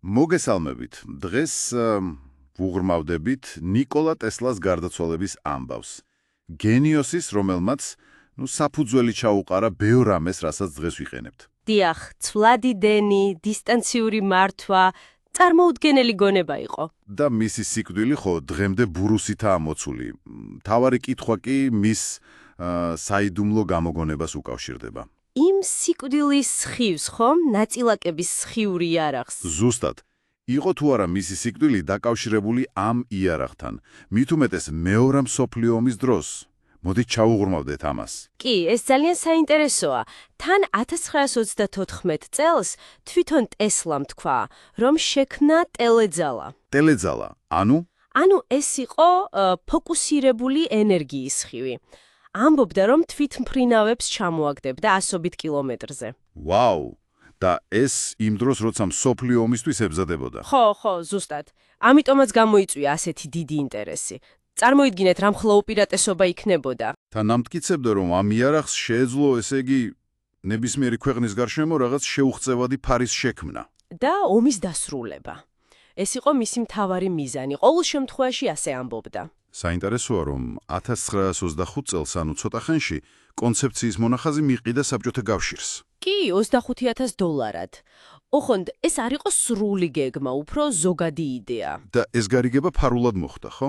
მოგესალმებით. დღეს ვუღრმავდებით ნიკოლა ტესლას გარდაცვალების ამბავს. გენიოსის, რომელმაც საფუძველი ჩაუყარა ბევრ ამას, რასაც დღეს ვიყენებთ. დიახ, ცვლადი დენი, დისტანციური მართვა, წარმოუდგენელი გონება იყო. და მისი სიკვდილი ხო დღემდე ბურუსითაა მოცული. მთავარი კითხვა კი მის საიდუმლო გამოგონებას უკავშირდება. იმ სიკვდილის სხივს ხომ ნაწილაკების სხიური იარაღს. ზუსტად. იყო თუ არა მისი სიკვდილი დაკავშირებული ამ იარაღთან. მით უმეტეს მეორე მსოფლიო ომის დროს. მოდით ჩაუღრმავდეთ ამას. კი, ეს ძალიან საინტერესოა. თან 1934 წელს თვითონ ტესლამ თქვა, რომ შექმნა ტელეძალა. ტელეძალა, ანუ ეს იყო ფოკუსირებული ენერგიის სხივი. ამბობდა, რომ თვითმფრინავებს ჩამოაგდებდა ასობით კილომეტრზე. ვაუ! და ეს იმ დროს, როცა მსოფლიო ომისთვის ებზადებოდა. ხო, ზუსტად. ამიტომაც გამოიწვია ასეთი დიდი ინტერესი. წარმოიდგინეთ, რა მხოლო უპირატესობა იქნებოდა. თან ამტკიცებდა, რომ ამ იარაღს შეეძლო, ესე იგი, ნებისმიერი ქვეყნის გარშემო რაღაც შეუღწევადი ფარის შექმნა. და ომის დასრულება. ეს იყო მისი მთავარი მიზანი. ყოველ შემთხვევაში ასე ამბობდა. საინტერესოა, რომ 1925 წელს, ანუ ცოტა ხანში, კონცეფციის მონახაზი მიყიდა საბჭოთა კავშირს. კი, $25,000. ოხონდ, ეს არ იყო სრული გეგმა, უფრო ზოგადი იდეა. და ეს გარიგება ფარულად მოხდა, ხო?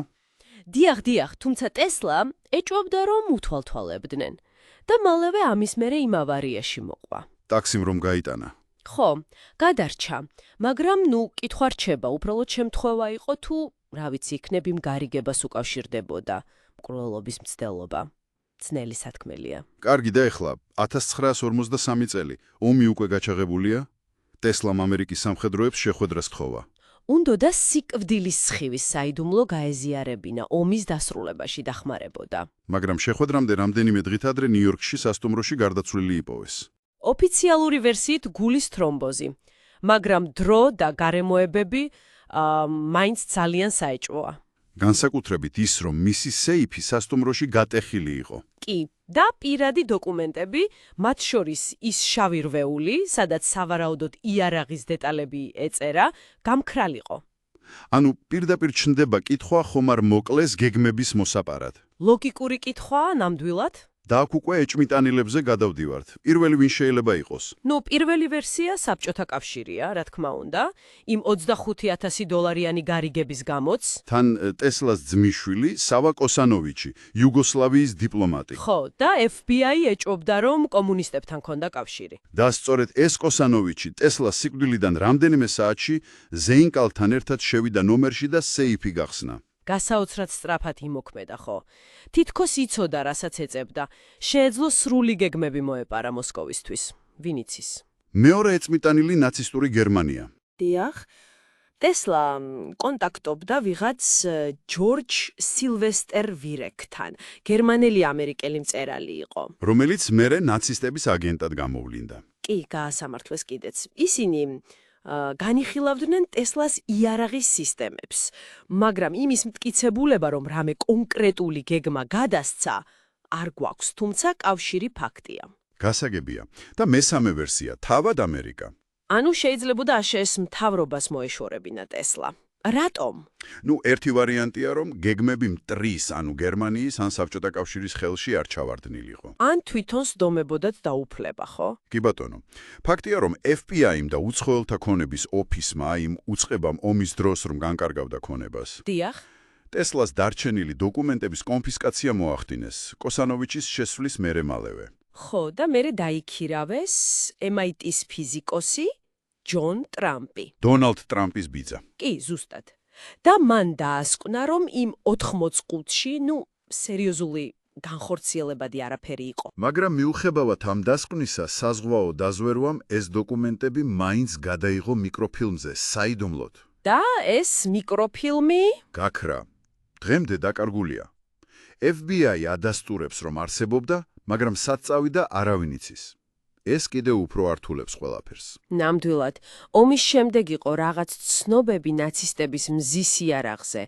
დიახ, თუმცა ტესლა ეჭვობდა, რომ უთვალთვალებდნენ. და მალევე ამის მერე იმ ავარიაში მოყვა. ტაქსიმ რომ გაიტანა. ხო, გადარჩა, მაგრამ კითხვა რჩება, უბრალოდ შემთხვევა იყო თუ, რა ვიცი, იქნებ იმ გარიგებას უკავშირდებოდა მკვლელობის მცდელობა. ძნელი სათქმელია. კარგი და ეხლა 1953 წელი. ომი უკვე გაჩაღებულია. ტესლამ ამერიკის სამხედროებს შეხვედრას სთხოვა. უნდოდა სიკვდილის სხივის საიდუმლო გაეზიარებინა, ომის დასრულებაში დახმარებოდა. მაგრამ შეხვედრამდე რამდენიმე დღით ადრე ნიუ-იორკში სასტუმროში გარდაცვლილი იპოვეს. ოფიციალური ვერსიით გულის თრომბოზი, მაგრამ დრო და გარემოებები მაინც ძალიან საეჭვოა. განსაკუთრებით ის, რომ მისი სეიფი სასტუმროში გატეხილი იყო. კი, და პირადი დოკუმენტები, მათ შორის ის შავი რვეული, სადაც სავარაუდოდ იარაღის დეტალები ეწერა, გამქრალიყო. ანუ პირდაპირ ჩნდება კითხვა, ხომ არ მოკლეს გეგმების მოსაპარად. ლოგიკური კითხვაა ნამდვილად? და აქ უკვე ეჭმიტანილებზე გადავდივართ. პირველი ვინ შეიძლება იყოს? პირველი ვერსია საბჭოთა კავშირია, რა თქმა უნდა, იმ $25,000 გარიგების გამოც. თან ტესლას ძმისშვილი, სავა კოსანოვიჩი, იუგოსლავიის დიპლომატი. ხო, და FBI ეჭვობდა, რომ კომუნისტებთან ჰქონდა კავშირი. და სწორედ ეს კოსანოვიჩი ტესლას სიკვდილიდან რამდენიმე საათში ზეინკალთან ერთად შევიდა ნომერში და სეიფი გახსნა. გასაოცრად სწრაფად იმოქმედა, ხო. თითქოს იცოდა, რასაც ეწებდა. შეეძლო სრული გეგმები მოეპარა მოსკოვისთვის. ვინ იცის? მეორე ეწმიტანილი ნაცისტური გერმანია. დიახ. ტესლა კონტაქტობდა ვიღაც ჯორჯ სილვესტერ ვირეკთან. გერმანელი ამერიკელი მწერალი იყო. რომელიც მერე ნაცისტების აგენტად გამოვლინდა. კი, გაასამართლეს კიდეც. ისინი განიხილავდნენ ტესლას იარაღის სისტემებს, მაგრამ იმის მტკიცებულება, რომ რამე კონკრეტული გეგმა გადასცა, არ გვაქვს, თუმცა კავშირი ფაქტია. გასაგებია. და მესამე ვერსია, თავად ამერიკა. ანუ შეიძლებოდა აშშ მთავრობას მოეშორებინა ტესლა. რატომ? ერთი ვარიანტია, რომ გეგმები მტრის, ანუ გერმანიის ან საბჭოთა კავშირის ხელში არ ჩავარდნილიყო. ან თვითონ სდომებოდათ დაუფლება, ხო? კი ბატონო. ფაქტია, რომ FBI-მ და უცხოელთა ქონების ოფისმა იმ უწყებამ ომის დროს რომ განკარგავდა ქონებას. დიახ. ტესლას დარჩენილი დოკუმენტების კონფისკაცია მოახდინეს, კოსანოვიჩის შესვლის მერე-მალევე. ხო, და მერე დაიქირავეს MIT-ის ფიზიკოსი ჯონ ტრამპი. დონალდ ტრამპის ბიძა. კი, ზუსტად. და მან დაასკვნა, რომ იმ 80 ყუთში, სერიოზული განხორციელებადი არაფერი იყო. მაგრამ მიუხედავად ამ დასკვნისა, საზღვაო დაზვერვამ ეს დოკუმენტები მაინც გადაიღო მიკროფილმზე, საიდუმლოდ. და ეს მიკროფილმი გაქრა. დღემდე დაკარგულია. FBI ადასტურებს, რომ არსებობდა, მაგრამ სად წავიდა არავინ იცის. ეს კიდევ უფრო ართულებს ყველაფერს. ნამდვილად, ომის შემდეგ იყო რაღაც ცნობები ნაცისტების მზის იარაღზე,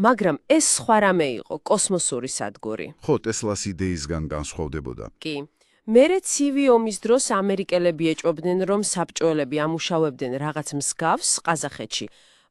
მაგრამ ეს სხვა რამე იყო, კოსმოსური სადგური. ხო, ტესლას იდეისგან განსხვავდებოდა. კი, მერე ცივი ომის დროს ამერიკელები ეჭვობდნენ, რომ საბჭოელები ამუშავებდნენ რაღაც მსგავს ყაზახეთში,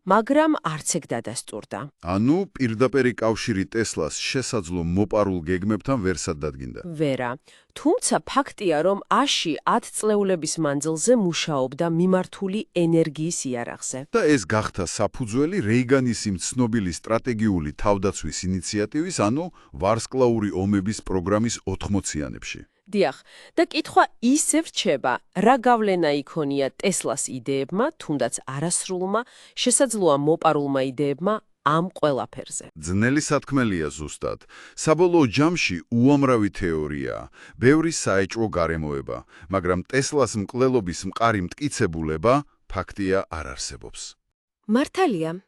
მაგრამ არც ეგ დადასტურდა. ანუ პირდაპირი კავშირი ტესლას შესაძლო მოპარულ გეგმებთან ვერ სადადგინდა. ვერა. თუმცა ფაქტია, რომ აში 10 წლეულების მანძილზე მუშაობდა მიმართული ენერგიის იარაღზე. და ეს გახდა საფუძველი რეიგანის იმ ცნობილი სტრატეგიული თავდაცვის ინიციატივის, ანუ ვარსკვლავური ომების პროგრამის 80-იანებში. დიახ, და კითხვა ისევ რჩება, რა გავლენა იქონია ტესლას იდეებმა, თუნდაც არასრულმა, შესაძლოა მოპარულმა იდეებმა ამ ყველაფერზე. ძნელი სათქმელია ზუსტად. საბოლოო ჯამში უამრავი თეორია, ბევრი საეჭვო გარემოება, მაგრამ ტესლას მკვლელობის მყარი მტკიცებულება ფაქტია არ არსებობს. მართალია,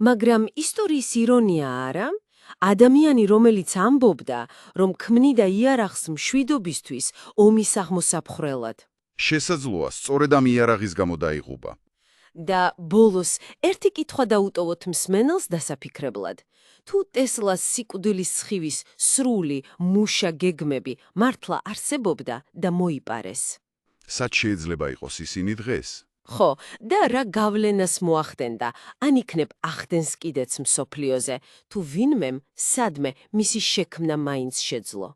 მაგრამ ისტორიის ირონია არა? ადამიანი, რომელიც ამბობდა, რომ ქმნიდა იარაღს მშვიდობისთვის, ომის აღმოსაფხრელად. შესაძლოა სწორედ ამ იარაღის გამო დაიღუპა. და ბოლოს ერთი კითხვა დაუტოვოთ მსმენელს დასაფიქრებლად. თუ ტესლას სიკვდილის სხივის სრული მუშა გეგმები მართლა არსებობდა და მოიპარეს. სად შეიძლება იყოს ისინი დღეს? ხო, და რა გავლენას მოახდენდა, ან იქნებ ახდენს კიდეც მსოფლიოზე, თუ ვინმემ სადმე მისი შექმნა მაინც შეძლო.